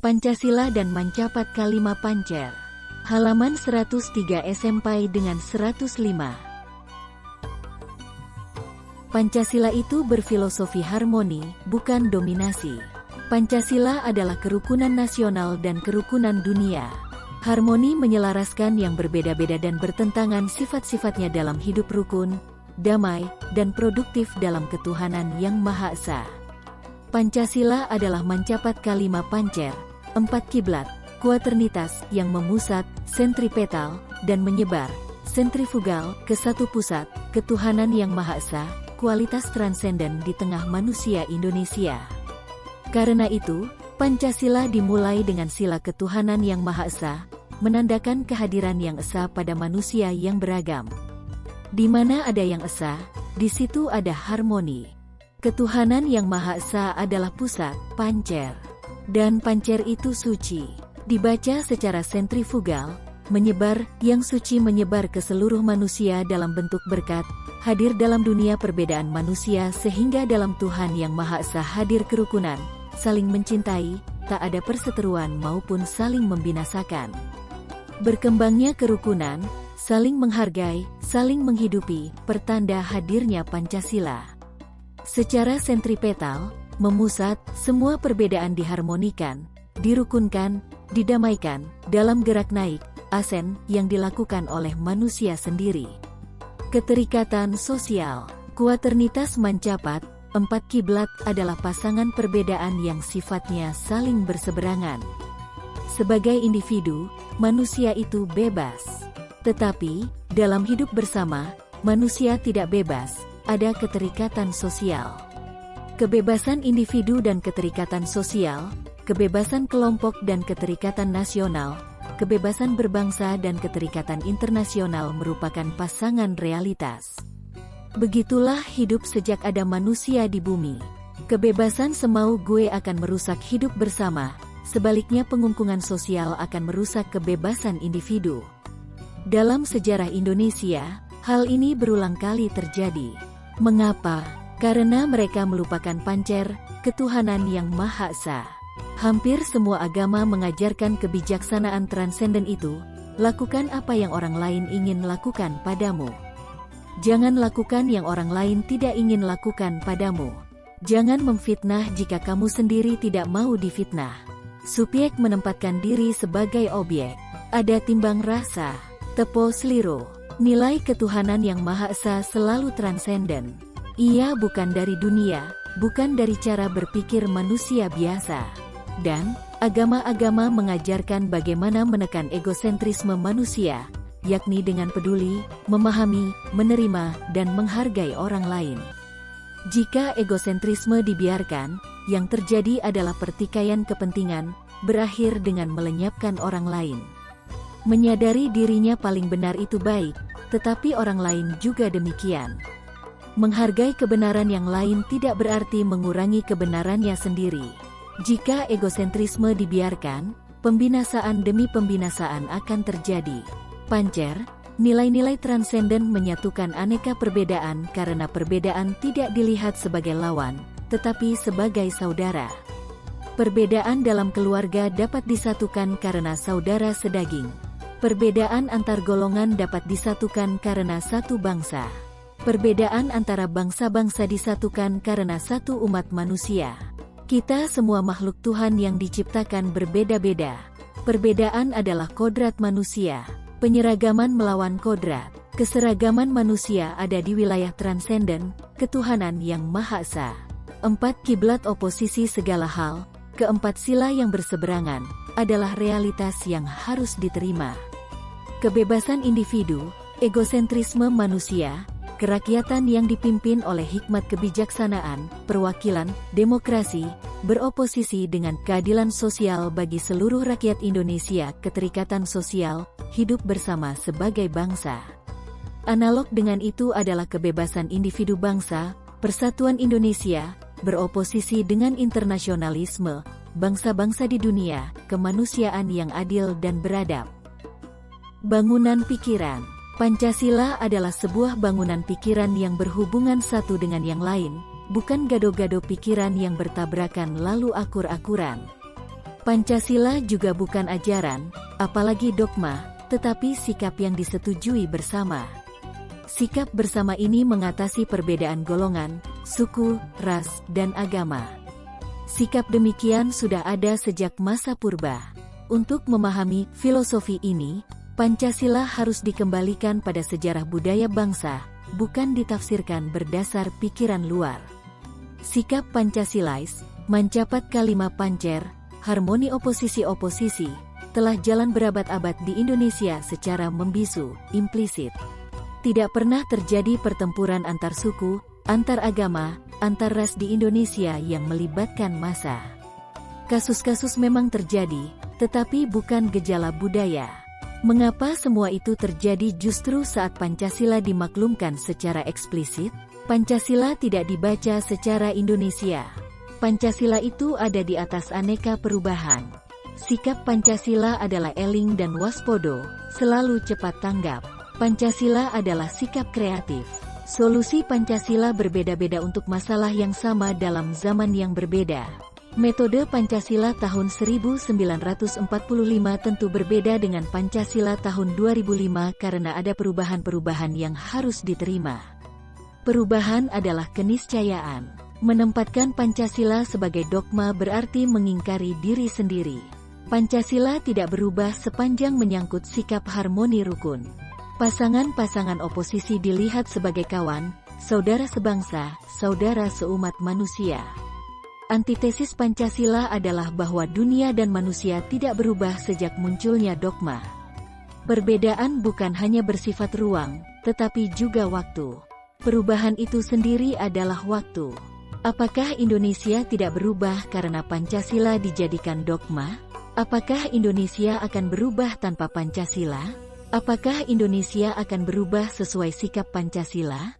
Pancasila dan Mencapat Kalima Pancer. Halaman 103 sampai dengan 105. Pancasila itu berfilosofi harmoni, bukan dominasi. Pancasila adalah kerukunan nasional dan kerukunan dunia. Harmoni menyelaraskan yang berbeda-beda dan bertentangan sifat-sifatnya dalam hidup rukun, damai, dan produktif dalam ketuhanan yang Maha Esa. Pancasila adalah mencapat kalima pancer, 4 kiblat, kuaternitas yang memusat, sentripetal, dan menyebar, sentrifugal, ke satu pusat, ketuhanan yang Maha Esa, kualitas transenden di tengah manusia Indonesia. Karena itu, Pancasila dimulai dengan sila ketuhanan yang Maha Esa, menandakan kehadiran yang esa pada manusia yang beragam. Di mana ada yang esa, di situ ada harmoni. Ketuhanan yang Maha Esa adalah pusat, pancer. Dan pancer itu suci. Dibaca secara sentrifugal, menyebar, yang suci menyebar ke seluruh manusia dalam bentuk berkat, hadir dalam dunia perbedaan manusia sehingga dalam Tuhan yang Maha Esa hadir kerukunan, saling mencintai, tak ada perseteruan maupun saling membinasakan. Berkembangnya kerukunan, saling menghargai, saling menghidupi, pertanda hadirnya Pancasila. Secara sentripetal, memusat, semua perbedaan diharmonikan, dirukunkan, didamaikan, dalam gerak naik, asen, yang dilakukan oleh manusia sendiri. Keterikatan sosial, kuaternitas mencapat, 4 kiblat adalah pasangan perbedaan yang sifatnya saling berseberangan. Sebagai individu, manusia itu bebas. Tetapi, dalam hidup bersama, manusia tidak bebas, ada keterikatan sosial. Kebebasan individu dan keterikatan sosial, kebebasan kelompok dan keterikatan nasional, kebebasan berbangsa dan keterikatan internasional merupakan pasangan realitas. Begitulah hidup sejak ada manusia di bumi. Kebebasan semau gue akan merusak hidup bersama, sebaliknya pengungkungan sosial akan merusak kebebasan individu. Dalam sejarah Indonesia, hal ini berulang kali terjadi. Mengapa? Karena mereka melupakan pancer, ketuhanan yang Maha Esa. Hampir semua agama mengajarkan kebijaksanaan transenden itu, lakukan apa yang orang lain ingin lakukan padamu. Jangan lakukan yang orang lain tidak ingin lakukan padamu. Jangan memfitnah jika kamu sendiri tidak mau difitnah. Subjek menempatkan diri sebagai objek. Ada timbang rasa, tepo seliro. Nilai ketuhanan yang Maha Esa selalu transenden. Ia bukan dari dunia, bukan dari cara berpikir manusia biasa. Dan, agama-agama mengajarkan bagaimana menekan egosentrisme manusia, yakni dengan peduli, memahami, menerima, dan menghargai orang lain. Jika egosentrisme dibiarkan, yang terjadi adalah pertikaian kepentingan, berakhir dengan melenyapkan orang lain. Menyadari dirinya paling benar itu baik, tetapi orang lain juga demikian. Menghargai kebenaran yang lain tidak berarti mengurangi kebenarannya sendiri. Jika egosentrisme dibiarkan, pembinasaan demi pembinasaan akan terjadi. Pancer, nilai-nilai transenden menyatukan aneka perbedaan karena perbedaan tidak dilihat sebagai lawan, tetapi sebagai saudara. Perbedaan dalam keluarga dapat disatukan karena saudara sedaging. Perbedaan antar golongan dapat disatukan karena satu bangsa. Perbedaan antara bangsa-bangsa disatukan karena satu umat manusia. Kita semua makhluk Tuhan yang diciptakan berbeda-beda. Perbedaan adalah kodrat manusia. Penyeragaman melawan kodrat. Keseragaman manusia ada di wilayah transenden, ketuhanan yang Maha Esa. 4 kiblat oposisi segala hal, keempat sila yang berseberangan, adalah realitas yang harus diterima. Kebebasan individu, egosentrisme manusia, kerakyatan yang dipimpin oleh hikmat kebijaksanaan, perwakilan, demokrasi, beroposisi dengan keadilan sosial bagi seluruh rakyat Indonesia, keterikatan sosial, hidup bersama sebagai bangsa. Analog dengan itu adalah kebebasan individu bangsa, persatuan Indonesia, beroposisi dengan internasionalisme, bangsa-bangsa di dunia, kemanusiaan yang adil dan beradab. Bangunan pikiran. Pancasila adalah sebuah bangunan pikiran yang berhubungan satu dengan yang lain, bukan gado-gado pikiran yang bertabrakan lalu akur-akuran. Pancasila juga bukan ajaran, apalagi dogma, tetapi sikap yang disetujui bersama. Sikap bersama ini mengatasi perbedaan golongan, suku, ras, dan agama. Sikap demikian sudah ada sejak masa purba. Untuk memahami filosofi ini, Pancasila harus dikembalikan pada sejarah budaya bangsa, bukan ditafsirkan berdasar pikiran luar. Sikap Pancasilais, mencapat kalimat pancer, harmoni oposisi-oposisi, telah jalan berabad-abad di Indonesia secara membisu, implisit. Tidak pernah terjadi pertempuran antar suku, antar agama, antar ras di Indonesia yang melibatkan massa. Kasus-kasus memang terjadi, tetapi bukan gejala budaya. Mengapa semua itu terjadi justru saat Pancasila dimaklumkan secara eksplisit? Pancasila tidak dibaca secara Indonesia. Pancasila itu ada di atas aneka perubahan. Sikap Pancasila adalah eling dan waspodo, selalu cepat tanggap. Pancasila adalah sikap kreatif. Solusi Pancasila berbeda-beda untuk masalah yang sama dalam zaman yang berbeda. Metode Pancasila tahun 1945 tentu berbeda dengan Pancasila tahun 2005 karena ada perubahan-perubahan yang harus diterima. Perubahan adalah keniscayaan. Menempatkan Pancasila sebagai dogma berarti mengingkari diri sendiri. Pancasila tidak berubah sepanjang menyangkut sikap harmoni rukun. Pasangan-pasangan oposisi dilihat sebagai kawan, saudara sebangsa, saudara seumat manusia. Antitesis Pancasila adalah bahwa dunia dan manusia tidak berubah sejak munculnya dogma. Perbedaan bukan hanya bersifat ruang, tetapi juga waktu. Perubahan itu sendiri adalah waktu. Apakah Indonesia tidak berubah karena Pancasila dijadikan dogma? Apakah Indonesia akan berubah tanpa Pancasila? Apakah Indonesia akan berubah sesuai sikap Pancasila?